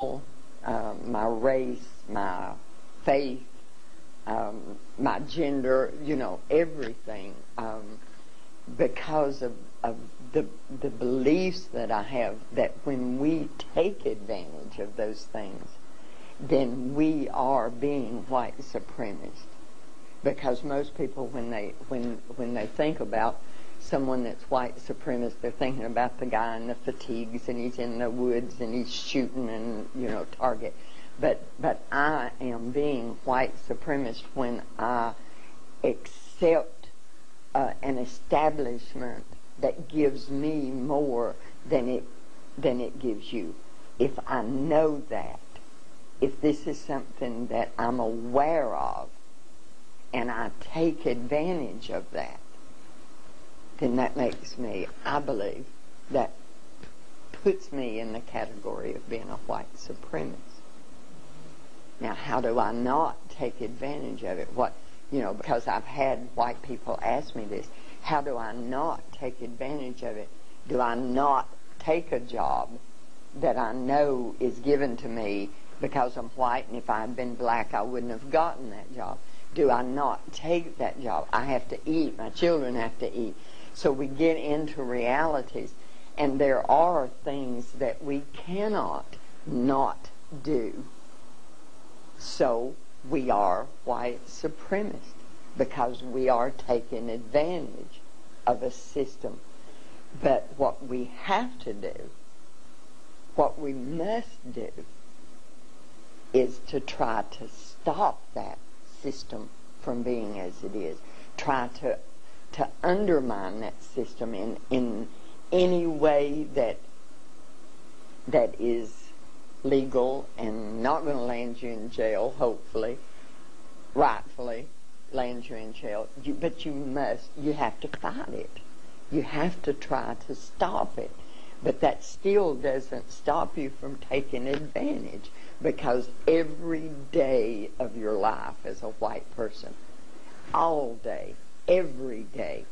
my race, my faith, my gender, everything, because of the beliefs that I have, that when we take advantage of those things, then we are being white supremacists. Because most people, when they think about someone that's white supremacist, they're thinking about the guy in the fatigues and he's in the woods and he's shooting and target. But I am being white supremacist when I accept an establishment that gives me more than it gives you. If I know that, if this is something that I'm aware of, and I take advantage of that, then that makes me, I believe, that puts me in the category of being a white supremacist. Now, how do I not take advantage of it? Because I've had white people ask me this, how do I not take advantage of it? Do I not take a job that I know is given to me because I'm white, and if I had been black, I wouldn't have gotten that job? Do I not take that job? I have to eat. My children have to eat. So we get into realities, and there are things that we cannot not do. So we are white supremacists because we are taking advantage of a system. But what we have to do, what we must do, is to try to stop that system from being as it is. Try to undermine that system in any way that is legal and not going to land you in jail, hopefully, rightfully land you in jail. But you have to fight it. You have to try to stop it. But that still doesn't stop you from taking advantage, because every day of your life as a white person, all day, everything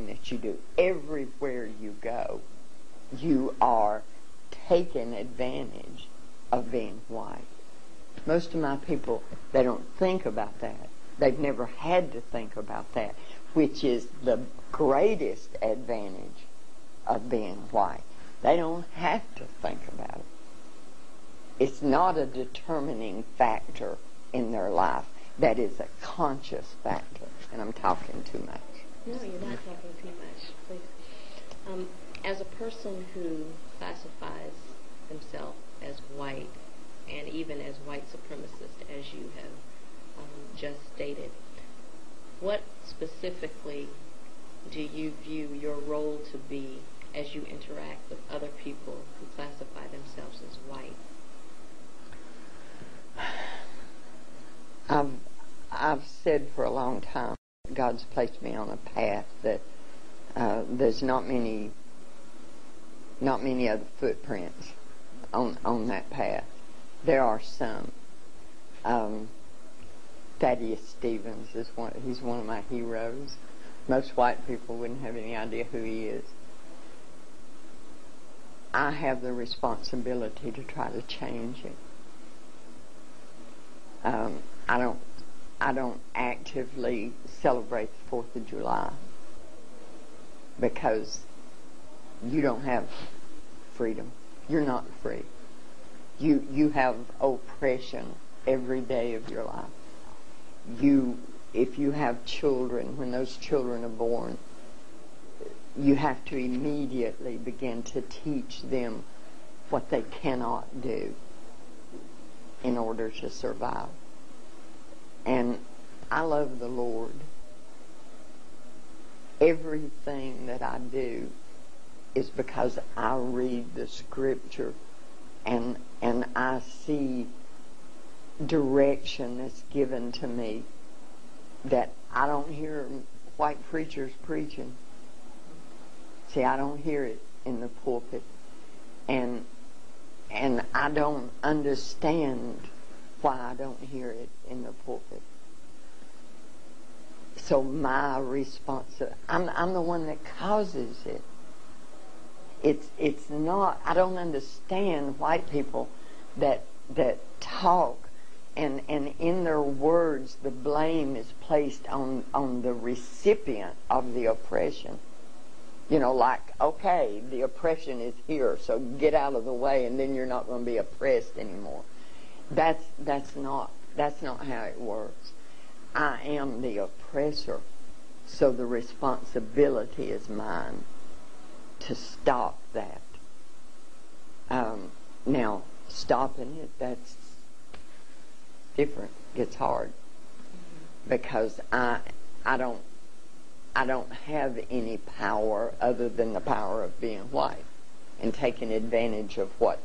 that you do, everywhere you go, you are taking advantage of being white. Most of my people, they don't think about that. They've never had to think about that, which is the greatest advantage of being white. They don't have to think about it. It's not a determining factor in their life. That is a conscious factor. And I'm talking too much. No, you're not talking too much. Please. As a person who classifies himself as white, and even as white supremacist, as you have just stated, what specifically do you view your role to be as you interact with other people who classify themselves as white? I've said for a long time, God's placed me on a path that there's not many other footprints on that path. There are some. Thaddeus Stevens he's one of my heroes. Most white people wouldn't have any idea who he is. I have the responsibility to try to change it. I don't actively celebrate the 4th of July because you don't have freedom. You're not free. You have oppression every day of your life. If you have children, when those children are born, you have to immediately begin to teach them what they cannot do in order to survive. And I love the Lord. Everything that I do is because I read the Scripture and I see direction that's given to me that I don't hear white preachers preaching. See, I don't hear it in the pulpit. And I don't understand why I don't hear it in the pulpit. So my response, I'm the one that causes it. It's not, I don't understand white people that talk, and in their words the blame is placed on the recipient of the oppression. You know, like, okay, the oppression is here, so get out of the way, and then you're not going to be oppressed anymore. That's not how it works. I am the oppressor, so the responsibility is mine to stop that. Now, stopping it, that's different. It's hard because I don't have any power other than the power of being white and taking advantage of what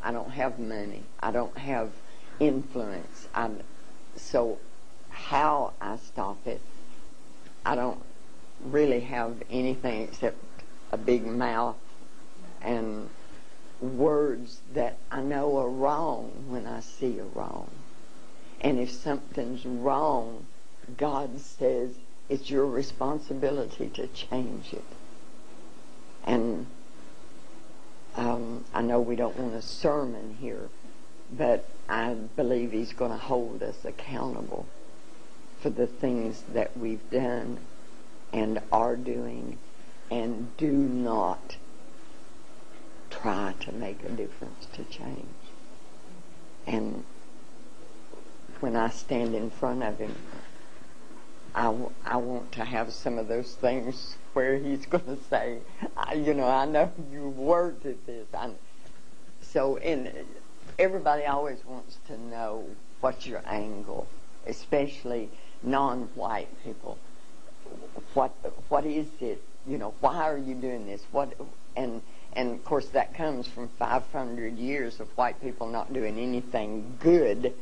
I don't have money. I don't have influence. So how I stop it, I don't really have anything except a big mouth and words that I know are wrong when I see a wrong. And if something's wrong, God says it's your responsibility to change it. And I know we don't want a sermon here, but I believe He's going to hold us accountable for the things that we've done and are doing, and do not try to make a difference to change. And when I stand in front of Him, I want to have some of those things where He's going to say, I know you worked at this. And everybody always wants to know what's your angle, especially non-white people. What is it? Why are you doing this? And of course that comes from 500 years of white people not doing anything good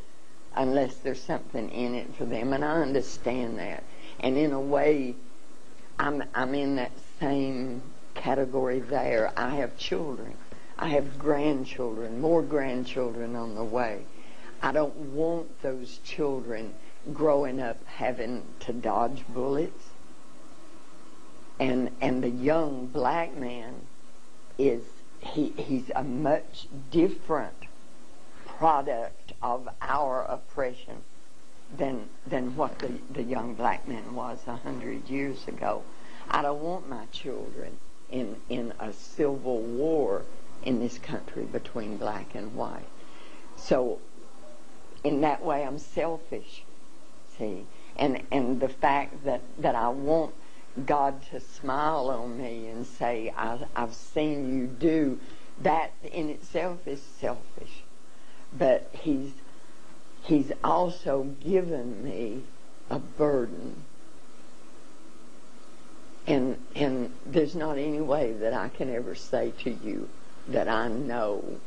unless there's something in it for them, and I understand that. And in a way, I'm in that same category there. I have children. I have grandchildren, more grandchildren on the way. I don't want those children growing up having to dodge bullets. And the young black man he's a much different product of our oppression than what the young black man was 100 years ago. I don't want my children in a civil war in this country between black and white. So in that way I'm selfish, see. And the fact that I want God to smile on me and say, I've seen you do, that in itself is selfish. But He's also given me a burden. And there's not any way that I can ever say to you that I know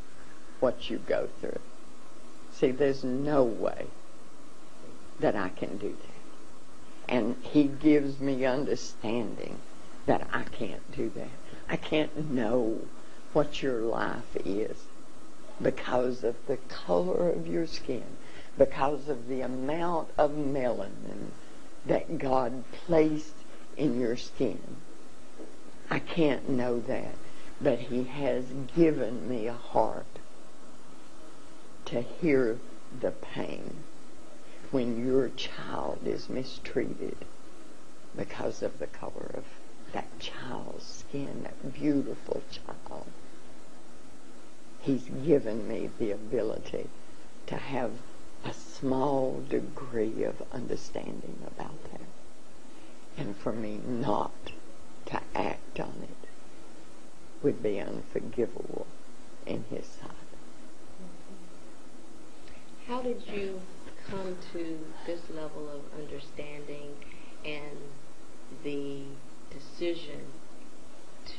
what you go through. See, there's no way that I can do that. And He gives me understanding that I can't do that. I can't know what your life is because of the color of your skin, because of the amount of melanin that God placed in your skin. I can't know that, but He has given me a heart to hear the pain when your child is mistreated because of the color of that child's skin, that beautiful child. He's given me the ability to have a small degree of understanding about that. And for me not to act on it would be unforgivable in His sight. How did you come to this level of understanding and the decision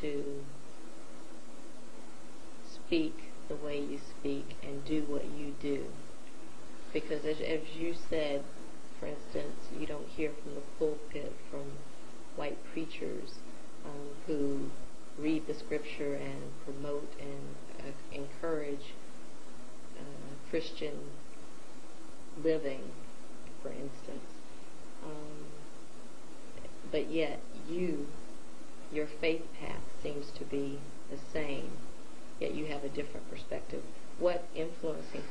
to speak the way you speak and do what you do? Because as you said, for instance, you don't hear from the pulpit from white preachers who read the scripture and promote and encourage Christian living, for instance. But yet your faith path seems to be the same, yet you have a different perspective what influencing